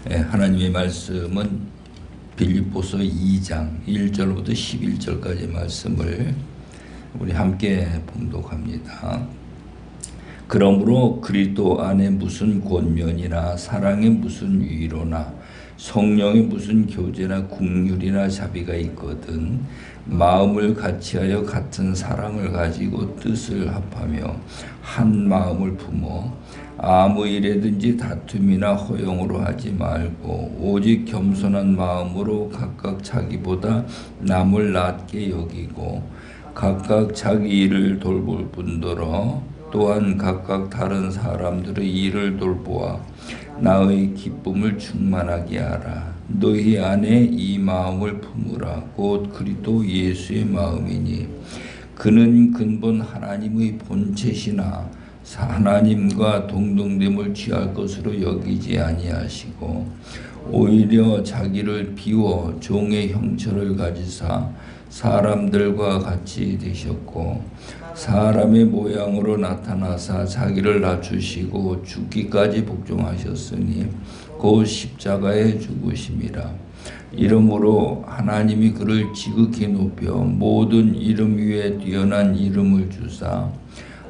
하나님의 말씀은 빌립보서 2장 1절부터 11절까지 말씀을 우리 함께 봉독합니다. 그러므로 그리스도 안에 무슨 권면이나 사랑의 무슨 위로나 성령의 무슨 교제나 긍휼이나 자비가 있거든 마음을 같이하여 같은 사랑을 가지고 뜻을 합하며 한 마음을 품어 아무 일에든지 다툼이나 허용으로 하지 말고 오직 겸손한 마음으로 각각 자기보다 남을 낮게 여기고 각각 자기 일을 돌볼 뿐더러 또한 각각 다른 사람들의 일을 돌보아 나의 기쁨을 충만하게 하라. 너희 안에 이 마음을 품으라. 곧 그리스도 예수의 마음이니 그는 근본 하나님의 본체시나 하나님과 동등됨을 취할 것으로 여기지 아니하시고 오히려 자기를 비워 종의 형체를 가지사 사람들과 같이 되셨고 사람의 모양으로 나타나사 자기를 낮추시고 죽기까지 복종하셨으니 곧 십자가에 죽으심이라. 이러므로 하나님이 그를 지극히 높여 모든 이름 위에 뛰어난 이름을 주사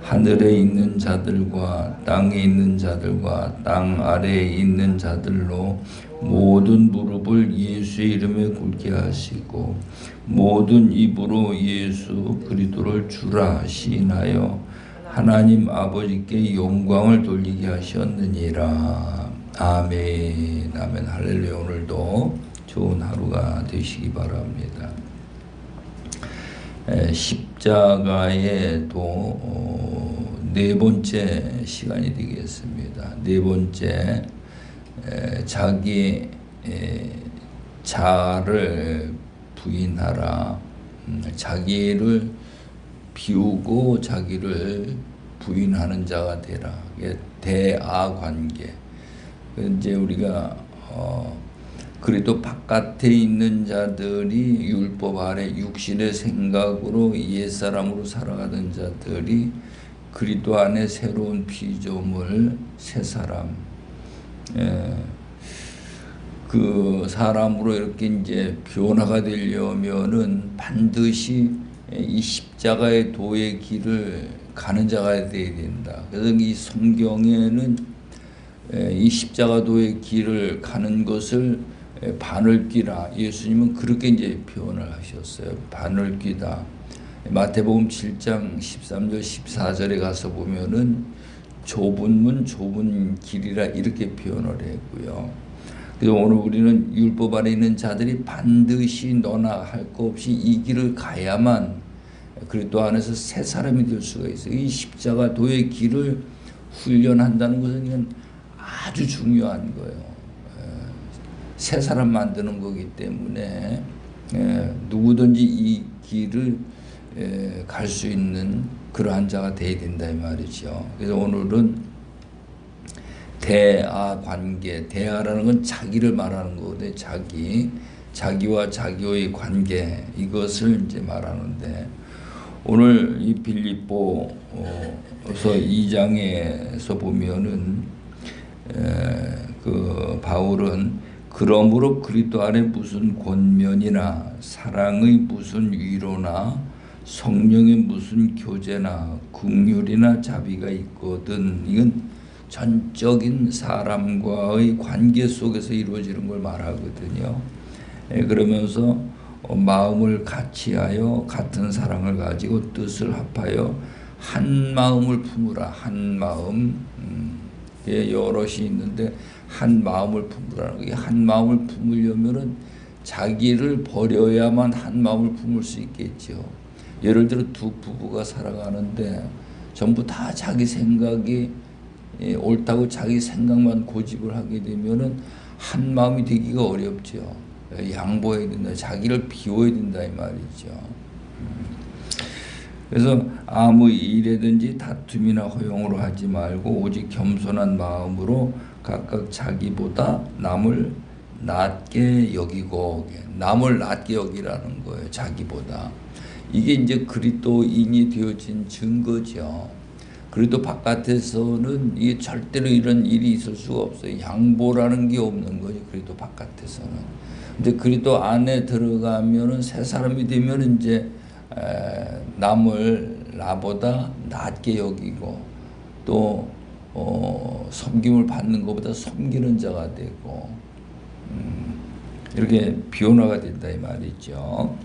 하늘에 있는 자들과 땅에 있는 자들과 땅 아래에 있는 자들로 모든 무릎을 예수의 이름에 꿇게 하시고 모든 입으로 예수 그리스도를 주라 시인하여 하나님 아버지께 영광을 돌리게 하셨느니라. 아멘. 아멘. 할렐루야. 오늘도 좋은 하루가 되시기 바랍니다. 십자가의 또 네 번째 시간이 되겠습니다. 네 번째, 자기 자아를 부인하라. 자기를 비우고 자기를 부인하는 자가 되라. 대아 관계. 이제 우리가 그래도 바깥에 있는 자들이 율법 아래 육신의 생각으로 옛사람으로 살아가던 자들이 그리스도 안에 새로운 피조물 새 사람, 그 사람으로 이렇게 이제 변화가 되려면은 반드시 이 십자가의 도의 길을 가는 자가 되어야 된다. 그래서 이 성경에는 이 십자가 도의 길을 가는 것을 바늘귀라. 예수님은 그렇게 이제 표현을 하셨어요. 바늘귀다. 마태복음 7장 13절 14절에 가서 보면은 좁은 문 좁은 길이라 이렇게 표현을 했고요. 그래서 오늘 우리는 율법 아래 있는 자들이 반드시 너나 할 거 없이 이 길을 가야만 그리스도 안에서 새 사람이 될 수가 있어요. 이 십자가 도의 길을 훈련한다는 것은 이건 아주 중요한 거예요. 새 사람 만드는 거기 때문에 누구든지 이 길을 갈 수 있는 그러한 자가 되어야 된다 이 말이죠. 그래서 오늘은 대아 관계, 대아라는 건 자기를 말하는 거거든요. 자기와 자기의 관계, 이것을 이제 말하는데 오늘 이 빌립보서 2장에서 보면은 그 바울은 그러므로 그리스도 안에 무슨 권면이나 사랑의 무슨 위로나 성령의 무슨 교제나 긍휼이나 자비가 있거든. 이건 전적인 사람과의 관계 속에서 이루어지는 걸 말하거든요. 그러면서 마음을 같이하여 같은 사랑을 가지고 뜻을 합하여 한 마음을 품으라. 한 마음. 여럿이 있는데 한 마음을 품으라는 게, 한 마음을 품으려면은 자기를 버려야만 한 마음을 품을 수 있겠죠. 예를 들어 두 부부가 살아가는데 전부 다 자기 생각이 옳다고 자기 생각만 고집을 하게 되면은 한 마음이 되기가 어렵죠. 양보해야 된다. 자기를 비워야 된다 이 말이죠. 그래서 아무 일에든지 다툼이나 허용으로 하지 말고 오직 겸손한 마음으로 각각 자기보다 남을 낮게 여기고, 남을 낮게 여기라는 거예요. 자기보다. 이게 이제 그리스도인이 되어진 증거죠. 그래도 바깥에서는 이게 절대로 이런 일이 있을 수가 없어요. 양보라는 게 없는 거죠. 그래도 바깥에서는. 근데 그래도 안에 들어가면은 새 사람이 되면 이제 남을 나보다 낮게 여기고 또 섬김을 받는 것보다 섬기는 자가 되고 이렇게 변화가 된다 이 말이죠.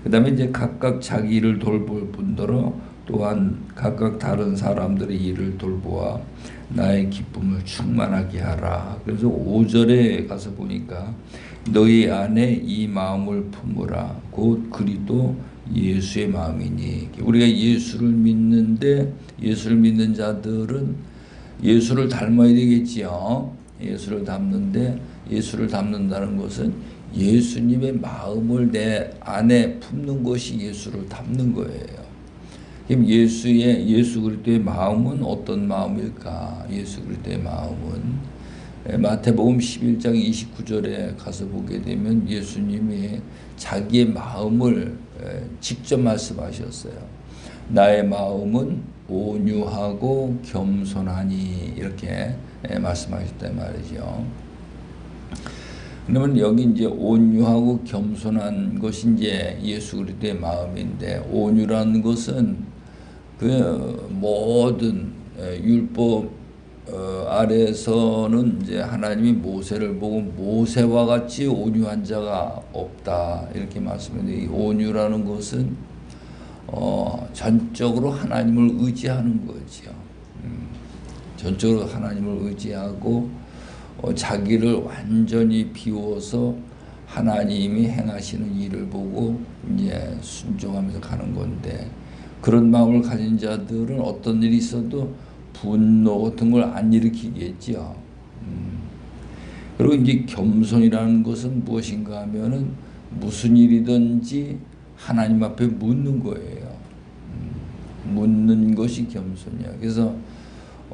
그다음에 이제 각각 자기 일을 돌볼 뿐더러 또한 각각 다른 사람들의 일을 돌보아 나의 기쁨을 충만하게 하라. 그래서 5절에 가서 보니까 너희 안에 이 마음을 품으라. 곧 그리도 예수의 마음이니. 우리가 예수를 믿는데 예수를 믿는 자들은 예수를 닮아야 되겠지요. 예수를 닮는데 예수를 닮는다는 것은 예수님의 마음을 내 안에 품는 것이 예수를 닮는 거예요. 그럼 예수 그리스도의 마음은 어떤 마음일까? 예수 그리스도의 마음은 마태복음 11장 29절에 가서 보게 되면 예수님이 자기의 마음을 직접 말씀하셨어요. 나의 마음은 온유하고 겸손하니 이렇게 말씀하셨단 말이죠. 그러면 여기 이제 온유하고 겸손한 것이 이제 예수 그리스도의 마음인데, 온유라는 것은 그 모든 율법 아래에서는 이제 하나님이 모세를 보고 모세와 같이 온유한 자가 없다 이렇게 말씀했는데, 이 온유라는 것은 전적으로 하나님을 의지하는 거죠. 전적으로 하나님을 의지하고 자기를 완전히 비워서 하나님이 행하시는 일을 보고 이제 순종하면서 가는 건데, 그런 마음을 가진 자들은 어떤 일이 있어도 분노 같은 걸 안 일으키겠지요. 그리고 이제 겸손이라는 것은 무엇인가 하면은 무슨 일이든지 하나님 앞에 묻는 거예요. 묻는 것이 겸손이야. 그래서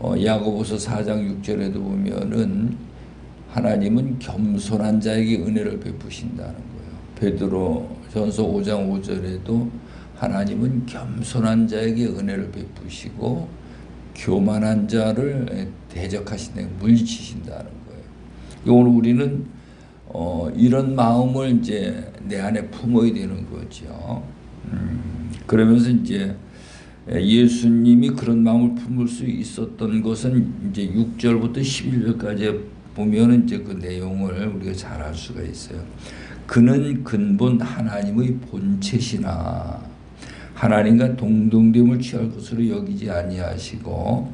야고보서 4장 6절에도 보면은 하나님은 겸손한 자에게 은혜를 베푸신다는 거예요. 베드로전서 5장 5절에도 하나님은 겸손한 자에게 은혜를 베푸시고 교만한 자를 대적하신다, 물리치신다는 거예요. 오늘 우리는 이런 마음을 이제 내 안에 품어야 되는 거죠. 그러면서 이제 예수님이 그런 마음을 품을 수 있었던 것은 이제 6절부터 11절까지 보면은 이제 그 내용을 우리가 잘 알 수가 있어요. 그는 근본 하나님의 본체시나 하나님과 동등됨을 취할 것으로 여기지 아니하시고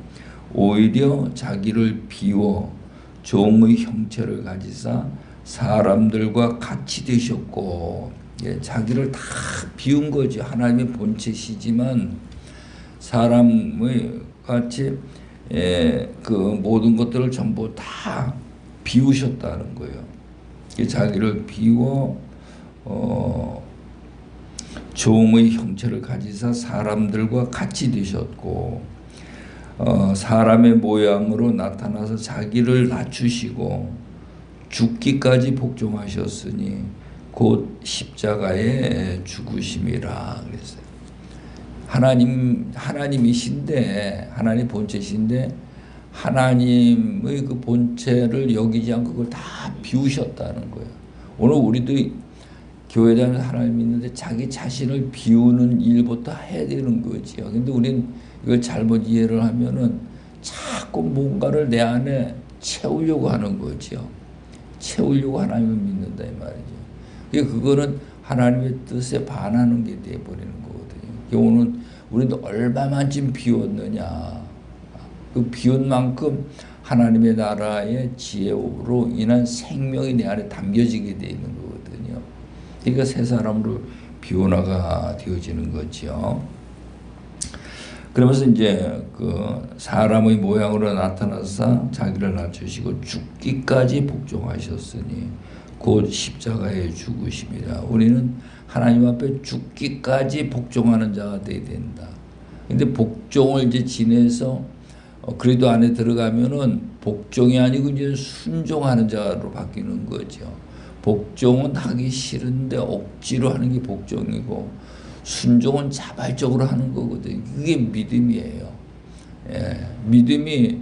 오히려 자기를 비워 종의 형체를 가지사 사람들과 같이 되셨고, 자기를 다 비운 거죠. 하나님의 본체시지만 사람의 같이 그 모든 것들을 전부 다 비우셨다는 거예요. 자기를 비워 종의 형체를 가지사 사람들과 같이 되셨고, 사람의 모양으로 나타나서 자기를 낮추시고 죽기까지 복종하셨으니 곧 십자가에 죽으심이라 그랬어요. 하나님이신데, 하나님 본체신데 하나님의 그 본체를 여기지 않고 그걸 다 비우셨다는 거예요. 오늘 우리도 교회 다니면서 하나님 믿는데 자기 자신을 비우는 일부터 해야 되는 거지요. 근데 우리는 이걸 잘못 이해를 하면은 자꾸 뭔가를 내 안에 채우려고 하는 거지요. 채우려고 하나님을 믿는다 이 말이죠. 그거는 하나님의 뜻에 반하는 게 되어버리는 거거든요. 오늘 우리도 얼마만큼 비웠느냐. 그 비운 만큼 하나님의 나라의 지혜로 인한 생명이 내 안에 담겨지게 되어 있는 거거든요. 그러니까 새 사람으로 비워나가 되어지는 거죠. 그러면서 이제 그 사람의 모양으로 나타나서 자기를 낮추시고 죽기까지 복종하셨으니 곧 십자가에 죽으심이라. 우리는 하나님 앞에 죽기까지 복종하는 자가 되어야 된다. 근데 복종을 이제 지내서 그래도 안에 들어가면은 복종이 아니고 이제 순종하는 자로 바뀌는 거죠. 복종은 하기 싫은데 억지로 하는 게 복종이고, 순종은 자발적으로 하는 거거든요. 그게 믿음이에요. 믿음이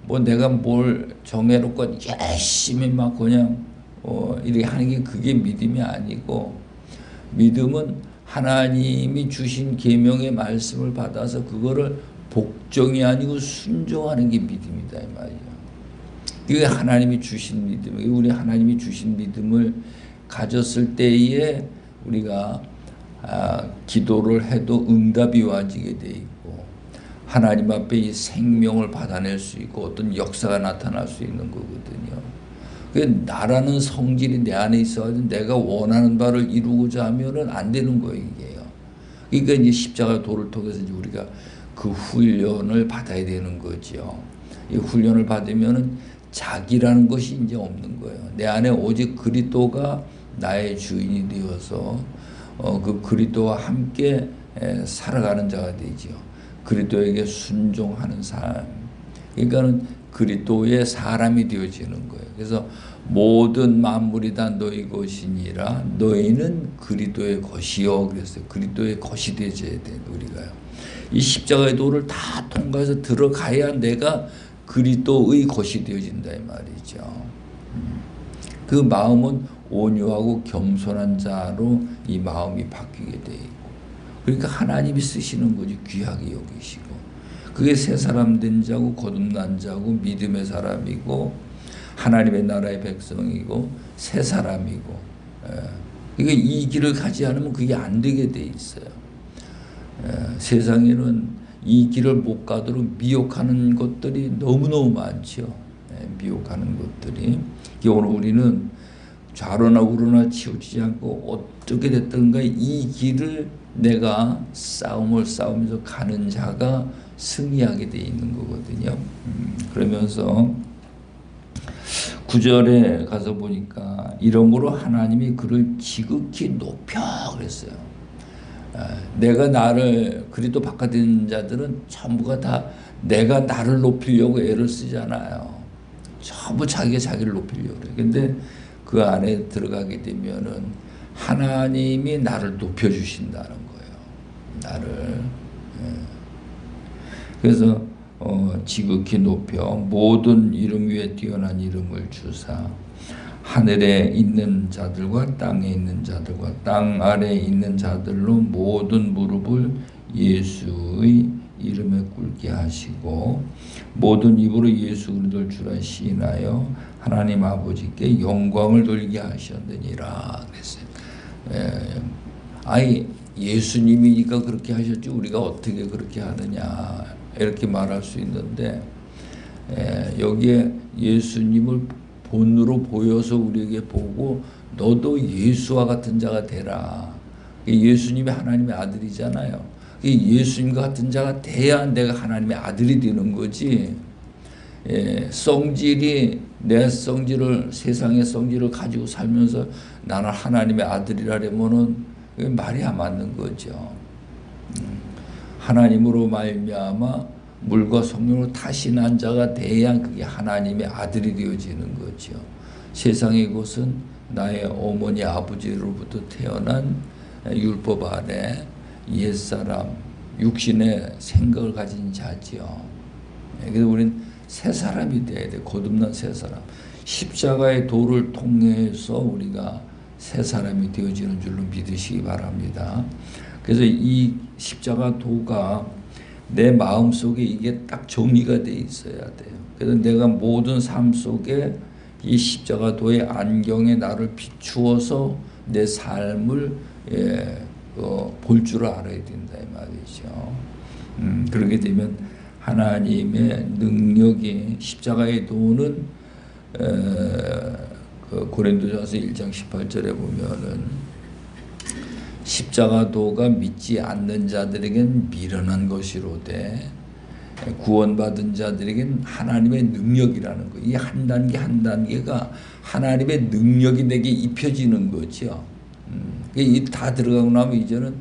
뭐 내가 뭘 정해놓고 열심히 막 그냥 이렇게 하는 게 그게 믿음이 아니고, 믿음은 하나님이 주신 계명의 말씀을 받아서 그거를 복종이 아니고 순종하는 게 믿음이다 이 말이에요. 이게 하나님이 주신 믿음. 우리 하나님이 주신 믿음을 가졌을 때에 우리가 기도를 해도 응답이 와지게 돼 있고, 하나님 앞에 이 생명을 받아낼 수 있고 어떤 역사가 나타날 수 있는 거거든요. 나라는 성질이 내 안에 있어가지고 내가 원하는 바를 이루고자 하면은 안 되는 거예요, 이게요. 그러니까 이제 십자가 도를 통해서 이제 우리가 그 훈련을 받아야 되는 거죠. 이 훈련을 받으면은 자기라는 것이 이제 없는 거예요. 내 안에 오직 그리스도가 나의 주인이 되어서 그 그리스도와 함께 살아가는 자가 되죠. 그리스도에게 순종하는 삶. 그러니까는 그리스도의 사람이 되어지는 거예요. 그래서 모든 만물이 다 너희 것이니라, 너희는 그리스도의 것이요. 그랬어요. 그리스도의 것이 되어져야 돼, 우리가요. 이 십자가의 도를 다 통과해서 들어가야 내가 그리스도의 것이 되어진다 이 말이죠. 그 마음은 온유하고 겸손한 자로 이 마음이 바뀌게 돼 있고, 그러니까 하나님이 쓰시는 거지, 귀하게 여기시고. 그게 새 사람 된 자고 거듭난 자고 믿음의 사람이고 하나님의 나라의 백성이고 새 사람이고. 그러니까 이 길을 가지 않으면 그게 안 되게 돼 있어요. 세상에는 이 길을 못 가도록 미혹하는 것들이 너무너무 많죠. 미혹하는 것들이. 오늘 우리는 좌로나 우로나 치우치지 않고 어떻게 됐든가 이 길을 내가 싸움을 싸우면서 가는 자가 승리하게 돼 있는 거거든요. 그러면서 9절에 가서 보니까 이러므로 하나님이 그를 지극히 높여 그랬어요. 내가 나를, 그리스도 바깥인 자들은 전부가 다 내가 나를 높이려고 애를 쓰잖아요. 전부 자기가 자기를 높이려고 그래. 근데 그 안에 들어가게 되면은 하나님이 나를 높여주신다는 거예요. 나를. 그래서 지극히 높여 모든 이름 위에 뛰어난 이름을 주사 하늘에 있는 자들과 땅에 있는 자들과 땅 아래에 있는 자들로 모든 무릎을 예수의 이름에 꿇게 하시고 모든 입으로 예수 그리스도를 주라 시인하여 하나님 아버지께 영광을 돌리게 하셨느니라 그랬어요. 아니 예수님이니까 그렇게 하셨지 우리가 어떻게 그렇게 하느냐 이렇게 말할 수 있는데, 여기에 예수님을 본으로 보여서 우리에게 보고 너도 예수와 같은 자가 되라. 예수님이 하나님의 아들이잖아요. 예수님과 같은 자가 돼야 내가 하나님의 아들이 되는 거지. 성질이 내 성질을, 세상의 성질을 가지고 살면서 나는 하나님의 아들이라면은 말이 안 맞는 거죠. 하나님으로 말미암아 물과 성령으로 다시 난 자가 돼야 그게 하나님의 아들이 되어지는 거죠. 세상의 것은 나의 어머니 아버지로부터 태어난 율법 아래 옛사람 육신의 생각을 가진 자죠. 그래서 우리는 새 사람이 돼야 돼. 거듭난 새 사람. 십자가의 도를 통해서 우리가 새 사람이 되어지는 줄로 믿으시기 바랍니다. 그래서 이 십자가 도가 내 마음속에 이게 딱 정리가 돼 있어야 돼요. 그래서 내가 모든 삶 속에 이 십자가 도의 안경에 나를 비추어서 내 삶을 볼 줄 알아야 된다 이 말이죠. 그렇게 되면 하나님의 능력이 십자가의 도는 고린도전서 1장 18절에 보면은 십자가도가 믿지 않는 자들에겐 미련한 것이로되 구원받은 자들에겐 하나님의 능력이라는 거. 이 한 단계 한 단계가 하나님의 능력이 내게 입혀지는 거죠. 이 다 들어가고 나면 이제는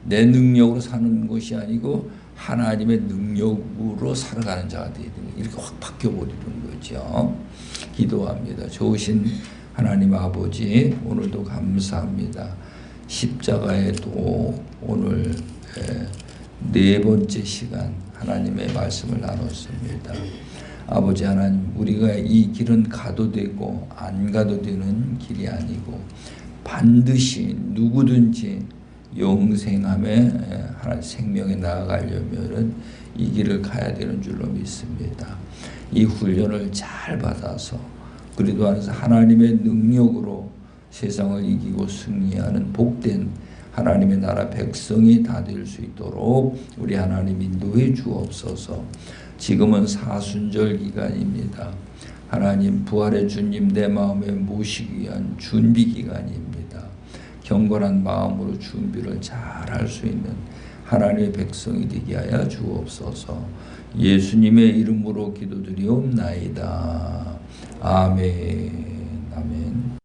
내 능력으로 사는 것이 아니고 하나님의 능력으로 살아가는 자가 되는 거예요. 이렇게 확 바뀌어버리는 거죠. 기도합니다. 좋으신 하나님 아버지, 오늘도 감사합니다. 십자가의 도 오늘 네 번째 시간 하나님의 말씀을 나눴습니다. 아버지 하나님, 우리가 이 길은 가도 되고 안 가도 되는 길이 아니고 반드시 누구든지 영생함에 하나님 생명에 나아가려면 이 길을 가야 되는 줄로 믿습니다. 이 훈련을 잘 받아서 그리스도 안에서 하나님의 능력으로 세상을 이기고 승리하는 복된 하나님의 나라 백성이 다 될 수 있도록 우리 하나님 인도해 주옵소서. 지금은 사순절 기간입니다. 하나님, 부활의 주님 내 마음에 모시기 위한 준비 기간입니다. 경건한 마음으로 준비를 잘 할 수 있는 하나님의 백성이 되게 하여 주옵소서. 예수님의 이름으로 기도드리옵나이다. 아멘. 아멘.